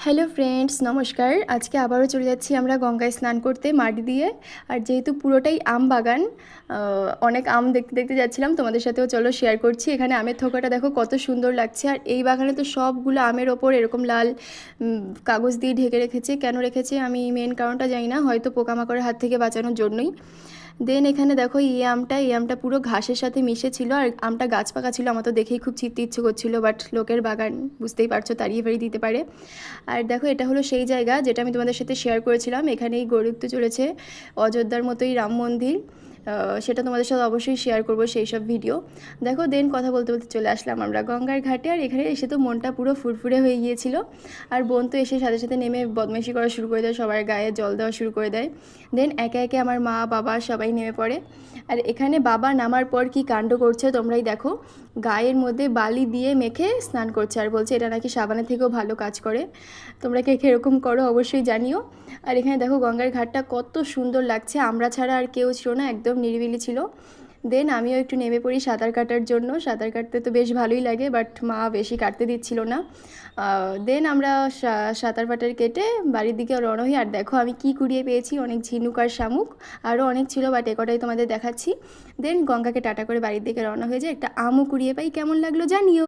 Hello friends, নমস্কার। আজকে আবারও চলে যাচ্ছি আমরা গঙ্গায় স্নান করতে মাটি দিয়ে। আর যেহেতু পুরোটাই আম বাগান, অনেক আম দেখতে দেখতে যাচ্ছিলাম, তোমাদের সাথেও চলো শেয়ার করছি। এখানে আমের থোকাটা দেখো কত সুন্দর লাগছে। আর এই বাগানে তো সবগুলো আমের ওপর এরকম লাল কাগজ দিয়ে ঢেকে রেখেছে। কেন রেখেছে আমি মেন কারণটা জানি না, হয়তো পোকামাকড়ের হাত থেকে বাঁচানোর জন্যই। দেন এখানে দেখো এই আমটা পুরো ঘাসের সাথে মিশে ছিল, আর আমটা গাছ পাকা ছিল। আমার তো দেখেই খুব ছিঁড়তে ইচ্ছে করছিল, বাট লোকের বাগান বুঝতেই পারছো, তাড়িয়ে ফাড়িয়ে দিতে পারে। আর দেখো এটা হলো সেই জায়গা যেটা আমি তোমাদের সাথে শেয়ার করেছিলাম। এখানেই গড়ে উঠতে চলেছে অযোধ্যার মতোই রাম মন্দির। সেটা তোমাদের সাথে অবশ্যই শেয়ার করবো সেই সব ভিডিও। দেখো দেন কথা বলতে বলতে চলে আসলাম আমরা গঙ্গার ঘাটে। আর এখানে এসে তো মনটা পুরো ফুরফুরে হয়ে গিয়েছিল। আর বোন তো এসে সাথে সাথে নেমে বদমাইশি করা শুরু করে দেয়, সবার গায়ে জল দেওয়া শুরু করে দেয়। দেন একে একে আমার মা বাবা সবাই নেমে পড়ে। আর এখানে বাবা নামার পর কি কাণ্ড করছে তোমরাই দেখো। গায়ের মধ্যে বালি দিয়ে মেখে স্নান করছে, আর বলছে এটা নাকি সাবানের থেকেও ভালো কাজ করে। তোমরা কে কীরকম করো অবশ্যই জানিও। আর এখানে দেখো গঙ্গার ঘাটটা কত সুন্দর লাগছে, আমরা ছাড়া আর কেউ ছিল না, একদম নিরিবিলি ছিল। দেন আমিও একটু নেমে পড়ি সাঁতার কাটার জন্য। সাঁতার কাটতে তো বেশ ভালোই লাগে, বাট মা বেশি কাটতে দিচ্ছিল না। দেন আমরা সাঁতার ফাটার কেটে বাড়ির দিকে রওনা হই। আর দেখো আমি কি কুড়িয়ে পেয়েছি, অনেক ঝিনুক আর শামুক, আরও অনেক ছিল, বাট এ কটাই তোমাদের দেখাচ্ছি। দেন গঙ্গাকে টাটা করে বাড়ির দিকে রওনা হয়ে যায়। একটা আমও কুড়িয়ে পাই, কেমন লাগলো জানিও।